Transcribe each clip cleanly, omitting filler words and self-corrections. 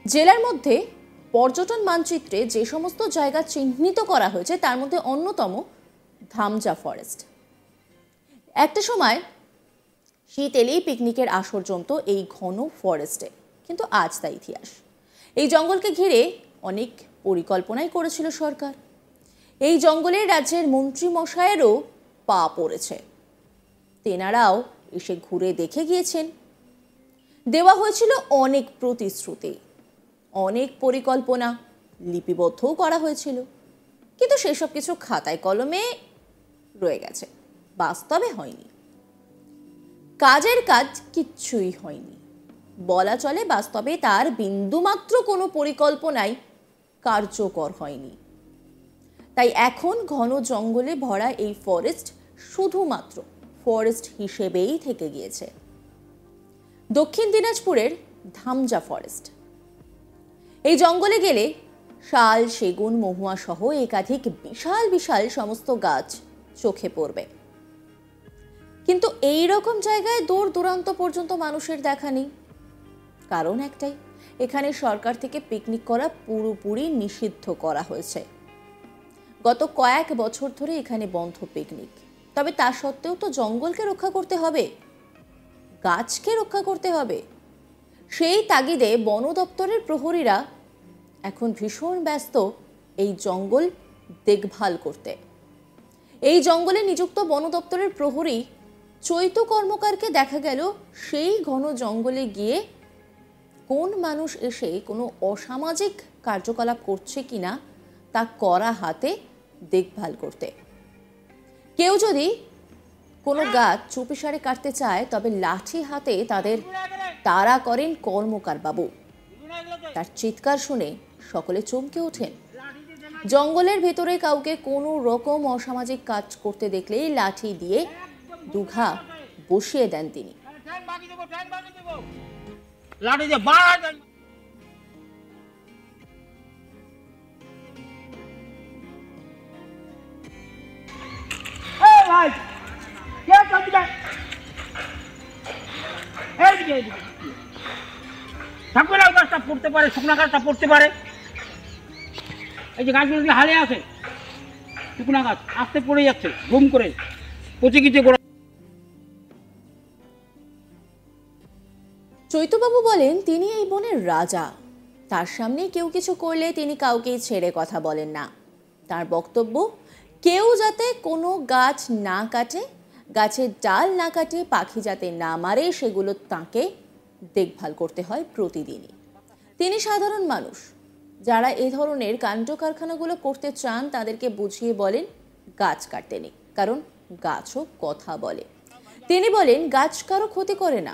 জেলার মধ্যে পর্যটন মানচিত্রে যে সমস্ত জায়গা চিহ্নিত করা হয়েছে তার মধ্যে অন্যতম ধামজা ফরেস্ট। একটা সময় শীত এলেই পিকনিকের আসর জমত এই ঘন ফরেস্টে, কিন্তু আজ তা ইতিহাস। এই জঙ্গলকে ঘিরে অনেক পরিকল্পনাই করেছিল সরকার। এই জঙ্গলে রাজ্যের মন্ত্রী মশাইয়েরও পা পড়েছে, তেনারাও এসে ঘুরে দেখে গিয়েছেন। দেওয়া হয়েছিল অনেক প্রতিশ্রুতি, অনেক পরিকল্পনা লিপিবদ্ধও করা হয়েছিল, কিন্তু সেসব কিছু খাতায় কলমে রয়ে গেছে, বাস্তবে হয়নি। কাজের কাজ কিচ্ছুই হয়নি বলা চলে। বাস্তবে তার বিন্দুমাত্র কোনো পরিকল্পনাই কার্যকর হয়নি। তাই এখন ঘন জঙ্গলে ভরা এই ফরেস্ট শুধুমাত্র ফরেস্ট হিসেবেই থেকে গিয়েছে। দক্ষিণ দিনাজপুরের ধামজা ফরেস্ট। এই জঙ্গলে গেলে শাল, সেগুন, মহুয়া সহ একাধিক বিশাল বিশাল সমস্ত গাছ চোখে পড়বে, কিন্তু এই রকম জায়গায় দূর দূরান্ত পর্যন্ত মানুষের দেখা নেই। কারণ একটাই, এখানে সরকার থেকে পিকনিক করা পুরোপুরি নিষিদ্ধ করা হয়েছে। গত কয়েক বছর ধরে এখানে বন্ধ পিকনিক। তবে তা সত্ত্বেও তো জঙ্গলকে রক্ষা করতে হবে, গাছকে রক্ষা করতে হবে। সেই তাগিদে বন দপ্তরের প্রহরীরা এখন ভীষণ ব্যস্ত এই জঙ্গল দেখভাল করতে। এই জঙ্গলে নিযুক্ত বন দপ্তরের প্রহরী চৈত কর্মকারকে দেখা গেল সেই ঘন জঙ্গলে গিয়ে কোন মানুষ এসে কোনো অসামাজিক কার্যকলাপ করছে কিনা তা কড়া হাতে দেখভাল করতে। কেউ যদি কোনো গাছ চুপিসারে কাটতে চায় তবে লাঠি হাতে তাদের তাড়া করেন কর্মকার বাবু। তার চিৎকার শুনে সকলে চমকে ওঠেন। জঙ্গলের ভেতরে কাউকে কোনো রকম অসামাজিক কাজ করতে দেখলেই লাঠি দিয়ে দুঘা বসিয়ে দেন তিনি। গাছটা পড়তে পারে, শুকনা গাছটা পড়তে পারে। এই যে গাছগুলো যদি হালে আছে, শুকনা গাছ আস্তে পড়ে যাচ্ছে, ঘুম করে পচে গিয়ে গোড়া। চৈতবাবু বলেন তিনি এই বনের রাজা। তার সামনে কেউ কিছু করলে তিনি কাউকেই ছেড়ে কথা বলেন না। তার বক্তব্য, কেউ যাতে কোনো গাছ না কাটে, গাছের ডাল না কাটে, পাখি যাতে না মারে, সেগুলো তাকে দেখভাল করতে হয় প্রতিদিনই। তিনি সাধারণ মানুষ, যারা এ ধরনের কাণ্ড কারখানাগুলো করতে চান তাদেরকে বুঝিয়ে বলেন গাছ কাটতে নেই, কারণ গাছও কথা বলে। তিনি বলেন গাছ কারো ক্ষতি করে না,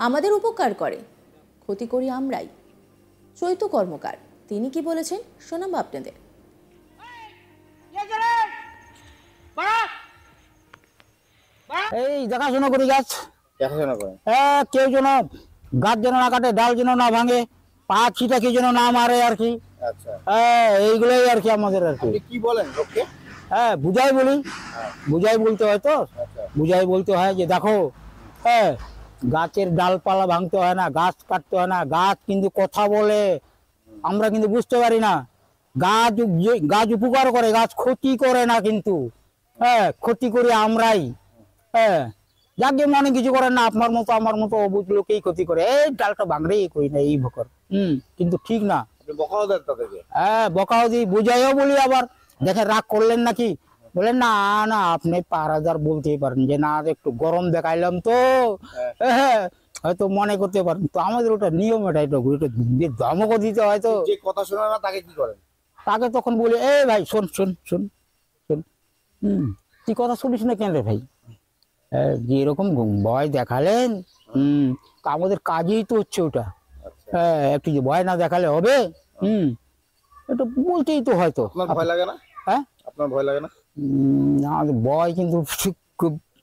আমাদের উপকার করে, ক্ষতি করি আমরাই। চৈত কর্মকার তিনি কি বলেছেন শোনাবো আপনাদের। এই দেখাশোনা করি গাছ, দেখাশোনা করেন। কেউ যেন গাছ যেন না কাটে, ডাল যেন না ভাঙে, পাখিটা কি যেন না মারে আর কি। আচ্ছা, এইগুলোই আর কি আমাদের আর কি। কি বলেন লোককে? বুঝাই বলি, বুঝাই বলতে হয় তো, বুঝাই বলতে হয় যে দেখো, গাছের ডালপালা ভাঙতে হয় না, গাছ কাটতে হয় না, গাছ কিন্তু কথা বলে, আমরা কিন্তু বুঝতে পারি না। গাছ গাছ উপকার করে, গাছ ক্ষতি করে না কিন্তু। ক্ষতি করি আমরাই। যাকে মনে কিছু করেন না, আপনার মতো আমার মতো অবুঝ লোকেই ক্ষতি করে, এই ডালটা ভাঙড়েই করি না এই ভকর। কিন্তু ঠিক না, বকাও দিই, বুঝাইও বলি। আবার দেখে রাগ করলেন নাকি, বলেন না না আপনি ৫,০০০ বলতেই পারেন যে না একটু গরম দেখাইলাম তো, হয়তো মনে করতে পারেন। তো আমাদের ওটা নিয়ম, এটা ধমকও দিতে হয়। তো যে কথা শোনা না তাকে কি করেন? তাকে তখন বলি, এ ভাই শোন শোন শোন শোন, তুই কথা শুনিস না কেন রে ভাই? যে এরকম ভয় দেখালেন, আমাদের কাজেই তো হচ্ছে ওটা। একটু যে ভয় না দেখালে হবে? একটু বলতেই তো হয়তো। ভয় লাগে না? আপনার ভয় লাগে না? আমাদের ভয় কিন্তু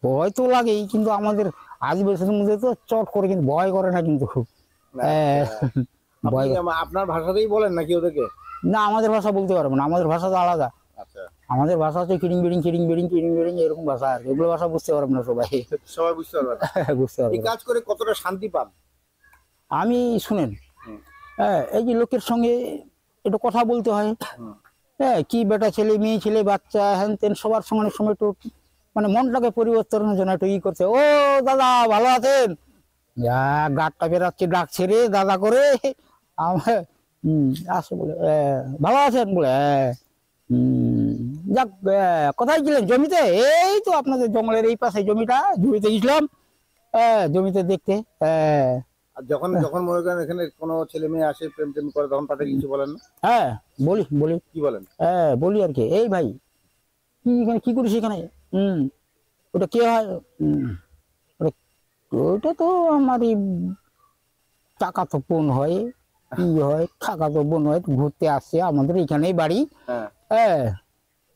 ভয় তো লাগেই, কিন্তু আমাদের আদিবাসীর মধ্যে তো চট করে কিন্তু ভয় করে না কিন্তু খুব। আপনার ভাষাতেই বলেন নাকি ওদেরকে? না, আমাদের ভাষা বলতে পারবো না, আমাদের ভাষা তো আলাদা। আমাদের ভাষা হচ্ছে কিরিং বিড়িং কিরিং বিড়িং কিরিং বিড়িং এরকম ভাষা আর এগুলো ভাষা বুঝতে পারবো না সবাই। সবাই বুঝতে পারবে না। বুঝতে পারবো। এই কাজ করে কতটা শান্তি পান? আমি শুনেন, হ্যাঁ, এই যে লোকের সঙ্গে একটু কথা বলতে হয়। হ্যাঁ, কি বেটা ছেলে মেয়ে ছেলে বাচ্চা হ্যান তেন সবার সঙ্গে অনেক সময় একটু মানে মনটাকে পরিবর্তনের জন্য একটু করছে। ও দাদা ভালো আছেন? যা গাঁটটা বেরাচ্ছে ডাকছে রে দাদা করে। আমার আসে বলে ভালো আছেন বলে। যাক, কোথায় ছিলেন? জমিতে? এই তো আপনাদের জঙ্গলের এই পাশে জমিতে গেছিলাম জমিতে দেখতে। আর যখন যখন মনে করেন এখানে কোনো ছেলে মেয়ে আসে প্রেম টেম করে তখন তাদের কিছু বলেন না? হ্যাঁ বলি বলি, কি বলেন? বলি আর কি, এই ভাই কি এখানে কি করিস এখানে? ওটা কে হয়? ওটা তো আমারই চাকাতো বোন হয়, কি হয় কাকাতো বোন হয়, ঘুরতে আসছে আমাদের এখানেই বাড়ি। হ্যাঁ হ্যাঁ,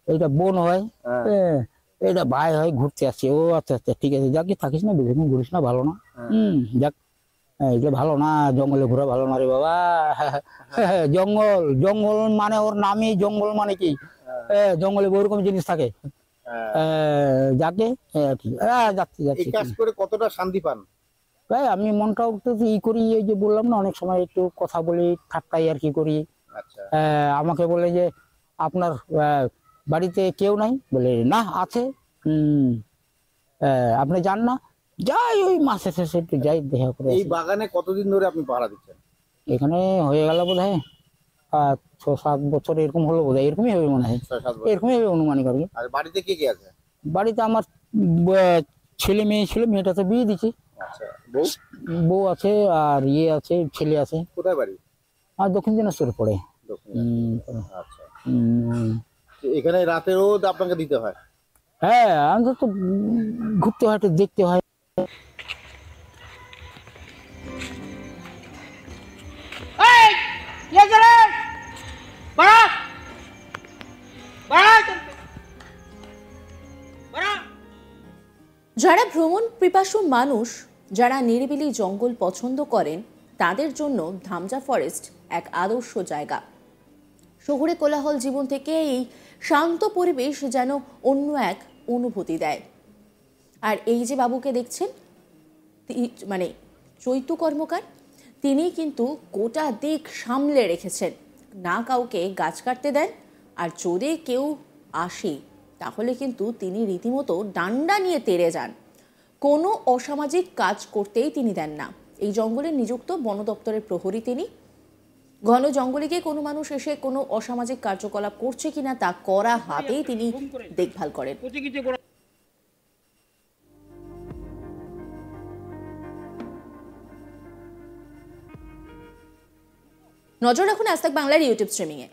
এটা বোন হয়। হ্যাঁ হ্যাঁ, এটা ভাই হয়, ঘুরতে আসছে। ও আচ্ছা আচ্ছা ঠিক আছে, যাক থাকিস না, বেশি ঘুরিস না, ভালো না। যাক, এটা ভালো না, জঙ্গলে ঘোরা ভালো না রে বাবা। জঙ্গল জঙ্গল মানে ওর নামই জঙ্গল, মানে কি জঙ্গলে ওরকম জিনিস থাকে। যাকে যাচ্ছি এই যাচ্ছি। কাজ করে কতটা শান্তি পান? তাই আমি মনটাও একটু করি, এই যে বললাম না, অনেক সময় একটু কথা বলি, ঠাট্টাই আর কি করি। আচ্ছা আমাকে বলে যে আপনার বাড়িতে কেউ নাই? বলে না আছে। আপনি যান না? যাই, ওই মাসে শেষে একটু যাই, দেখা করে এই আসি। বাগানে কতদিন ধরে আপনি পাহারা দিচ্ছেন? এখানে হয়ে গেল বোধ হয় 6-7 বছর এরকম হলো বোধ হয়, এরকমই হবে মনে হয়, 6-7 বছর। এরকমই হবে অনুমানিক আর কি। আর বাড়িতে কে কে আছে? বাড়িতে আমার ছেলে মেয়ে ছিল, মেয়েটা তো বিয়ে দিচ্ছি, আচ্ছা, বউ? বউ আছে আর ইয়ে আছে, ছেলে আছে। কোথায় বাড়ি? আর দক্ষিণ দিনাজপুর পড়ে। দক্ষিণ। আচ্ছা, তো এখানে রাতেরও আপনাকে দিতে হয়? হ্যাঁ, আমাদের তো ঘুরতে হয়, একটু দেখতে হয়। যারা ভ্রমণ পিপাসু মানুষ, যারা নিরিবিলি জঙ্গল পছন্দ করেন, তাদের জন্য ধামজা ফরেস্ট এক আদর্শ জায়গা। শহুরে কোলাহল জীবন থেকে এই শান্ত পরিবেশ যেন অন্য এক অনুভূতি দেয়। আর এই যে বাবুকে দেখছেন, মানে চৈতু কর্মকার, তিনি কিন্তু গোটা দিক সামলে রেখেছেন, না কাউকে গাছ কাটতে দেন, আর যদি কেউ আসে তাহলে কিন্তু তিনি রীতিমতো ডান্ডা নিয়ে তেড়ে যান। কোনো অসামাজিক কাজ করতেই তিনি দেন না। এই জঙ্গলে নিযুক্ত বন দপ্তরের প্রহরী তিনি। ঘন জঙ্গলে গিয়ে কোনো মানুষ এসে কোনো অসামাজিক কার্যকলাপ করছে কিনা তা কড়া হাতেই তিনি দেখভাল করেন। নজর রাখুন আজ তাক বাংলার ইউটিউব স্ট্রিমিংয়ে।